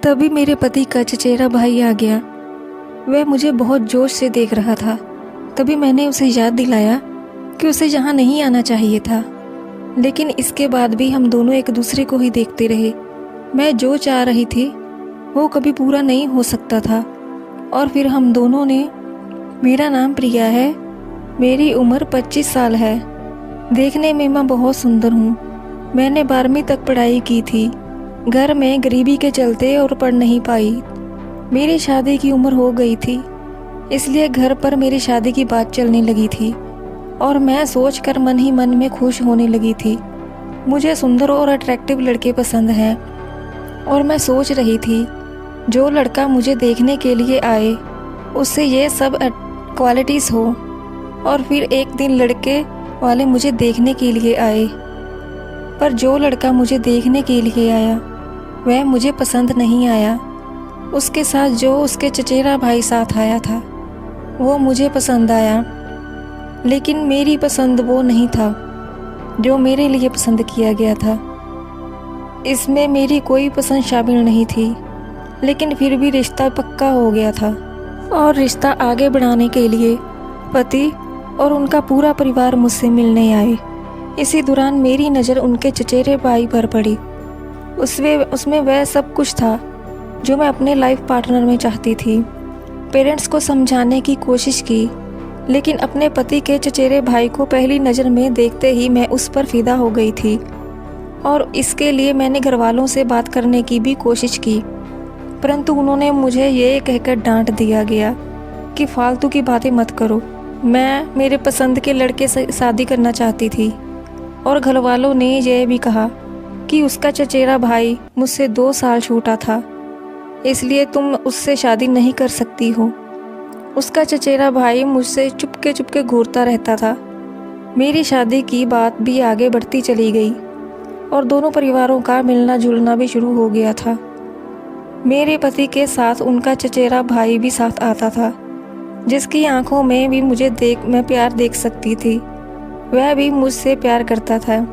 तभी मेरे पति का चचेरा भाई आ गया। वह मुझे बहुत जोश से देख रहा था। तभी मैंने उसे याद दिलाया कि उसे यहाँ नहीं आना चाहिए था, लेकिन इसके बाद भी हम दोनों एक दूसरे को ही देखते रहे। मैं जो चाह रही थी वो कभी पूरा नहीं हो सकता था। और फिर हम दोनों ने, मेरा नाम प्रिया है, मेरी उम्र 25 साल है, देखने में मैं बहुत सुंदर हूँ। मैंने 12वीं तक पढ़ाई की थी। घर में गरीबी के चलते और पढ़ नहीं पाई। मेरी शादी की उम्र हो गई थी, इसलिए घर पर मेरी शादी की बात चलने लगी थी और मैं सोचकर मन ही मन में खुश होने लगी थी। मुझे सुंदर और अट्रैक्टिव लड़के पसंद हैं और मैं सोच रही थी जो लड़का मुझे देखने के लिए आए उससे ये सब क्वालिटीज़ हो। और फिर एक दिन लड़के वाले मुझे देखने के लिए आए, पर जो लड़का मुझे देखने के लिए आया वह मुझे पसंद नहीं आया। उसके साथ जो उसके चचेरा भाई साथ आया था वो मुझे पसंद आया, लेकिन मेरी पसंद वो नहीं था जो मेरे लिए पसंद किया गया था। इसमें मेरी कोई पसंद शामिल नहीं थी, लेकिन फिर भी रिश्ता पक्का हो गया था। और रिश्ता आगे बढ़ाने के लिए पति और उनका पूरा परिवार मुझसे मिलने आए। इसी दौरान मेरी नज़र उनके चचेरे भाई पर पड़ी। उसमें वह सब कुछ था जो मैं अपने लाइफ पार्टनर में चाहती थी। पेरेंट्स को समझाने की कोशिश की, लेकिन अपने पति के चचेरे भाई को पहली नज़र में देखते ही मैं उस पर फिदा हो गई थी। और इसके लिए मैंने घर वालों से बात करने की भी कोशिश की, परंतु उन्होंने मुझे ये कहकर डांट दिया गया कि फालतू की बातें मत करो। मैं मेरे पसंद के लड़के से शादी करना चाहती थी और घर वालों ने यह भी कहा कि उसका चचेरा भाई मुझसे 2 साल छोटा था, इसलिए तुम उससे शादी नहीं कर सकती हो। उसका चचेरा भाई मुझसे चुपके चुपके घूरता रहता था। मेरी शादी की बात भी आगे बढ़ती चली गई और दोनों परिवारों का मिलना जुलना भी शुरू हो गया था। मेरे पति के साथ उनका चचेरा भाई भी साथ आता था, जिसकी आंखों में भी मैं प्यार देख सकती थी। वह भी मुझसे प्यार करता था।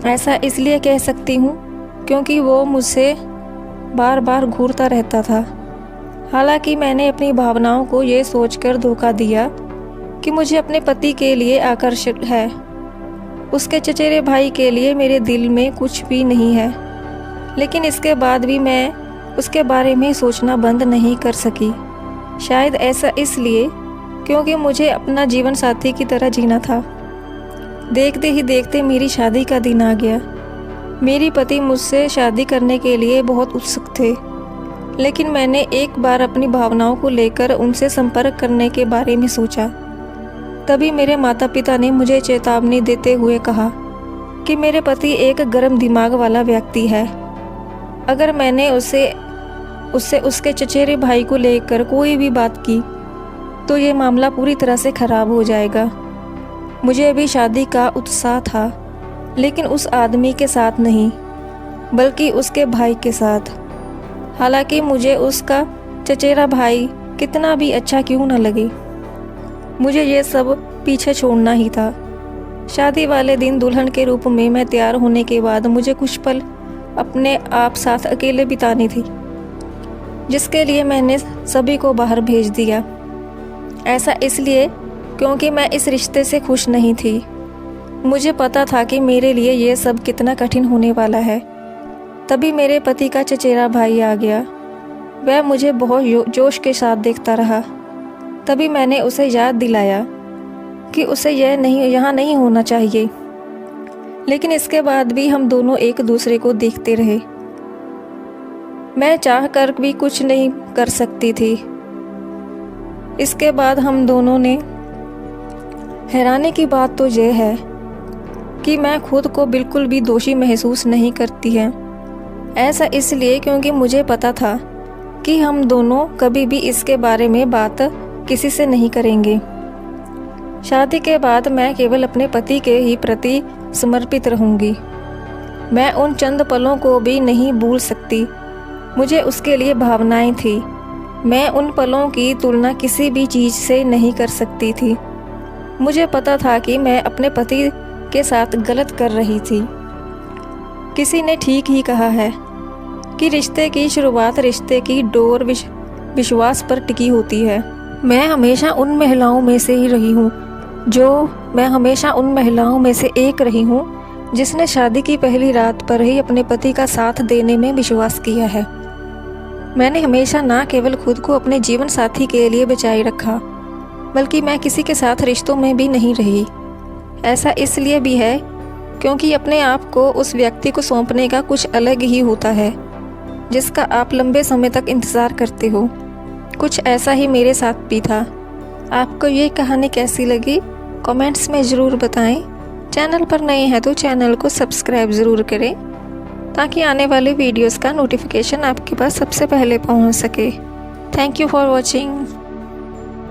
ऐसा इसलिए कह सकती हूँ क्योंकि वो मुझसे बार बार घूरता रहता था। हालांकि मैंने अपनी भावनाओं को ये सोचकर धोखा दिया कि मुझे अपने पति के लिए आकर्षण है। उसके चचेरे भाई के लिए मेरे दिल में कुछ भी नहीं है, लेकिन इसके बाद भी मैं उसके बारे में सोचना बंद नहीं कर सकी। शायद ऐसा इसलिए क्योंकि मुझे अपना जीवन साथी की तरह जीना था। देखते ही देखते मेरी शादी का दिन आ गया। मेरी पति मुझसे शादी करने के लिए बहुत उत्सुक थे, लेकिन मैंने एक बार अपनी भावनाओं को लेकर उनसे संपर्क करने के बारे में सोचा। तभी मेरे माता पिता ने मुझे चेतावनी देते हुए कहा कि मेरे पति एक गर्म दिमाग वाला व्यक्ति है। अगर मैंने उससे उसके चचेरे भाई को लेकर कोई भी बात की तो ये मामला पूरी तरह से खराब हो जाएगा। मुझे भी शादी का उत्साह था, लेकिन उस आदमी के साथ नहीं, बल्कि उसके भाई के साथ। हालांकि मुझे उसका चचेरा भाई कितना भी अच्छा क्यों न लगे, मुझे ये सब पीछे छोड़ना ही था। शादी वाले दिन दुल्हन के रूप में मैं तैयार होने के बाद मुझे कुछ पल अपने आप साथ अकेले बितानी थी, जिसके लिए मैंने सभी को बाहर भेज दिया। ऐसा इसलिए क्योंकि मैं इस रिश्ते से खुश नहीं थी। मुझे पता था कि मेरे लिए ये सब कितना कठिन होने वाला है। तभी मेरे पति का चचेरा भाई आ गया। वह मुझे बहुत जोश के साथ देखता रहा। तभी मैंने उसे याद दिलाया कि उसे यहाँ नहीं होना चाहिए, लेकिन इसके बाद भी हम दोनों एक दूसरे को देखते रहे। मैं चाह कर भी कुछ नहीं कर सकती थी। इसके बाद हम दोनों ने, हैरानी की बात तो यह है कि मैं खुद को बिल्कुल भी दोषी महसूस नहीं करती है। ऐसा इसलिए क्योंकि मुझे पता था कि हम दोनों कभी भी इसके बारे में बात किसी से नहीं करेंगे। शादी के बाद मैं केवल अपने पति के ही प्रति समर्पित रहूंगी। मैं उन चंद पलों को भी नहीं भूल सकती। मुझे उसके लिए भावनाएं थी। मैं उन पलों की तुलना किसी भी चीज़ से नहीं कर सकती थी। मुझे पता था कि मैं अपने पति के साथ गलत कर रही थी। किसी ने ठीक ही कहा है कि रिश्ते की शुरुआत रिश्ते की डोर विश्वास पर टिकी होती है। मैं हमेशा उन महिलाओं में से एक रही हूँ जिसने शादी की पहली रात पर ही अपने पति का साथ देने में विश्वास किया है। मैंने हमेशा ना केवल खुद को अपने जीवन साथी के लिए बचाए रखा, बल्कि मैं किसी के साथ रिश्तों में भी नहीं रही। ऐसा इसलिए भी है क्योंकि अपने आप को उस व्यक्ति को सौंपने का कुछ अलग ही होता है जिसका आप लंबे समय तक इंतज़ार करते हो। कुछ ऐसा ही मेरे साथ भी था। आपको ये कहानी कैसी लगी कमेंट्स में ज़रूर बताएं। चैनल पर नए हैं तो चैनल को सब्सक्राइब ज़रूर करें ताकि आने वाले वीडियोस का नोटिफिकेशन आपके पास सबसे पहले पहुंच सके। Thank you for watching.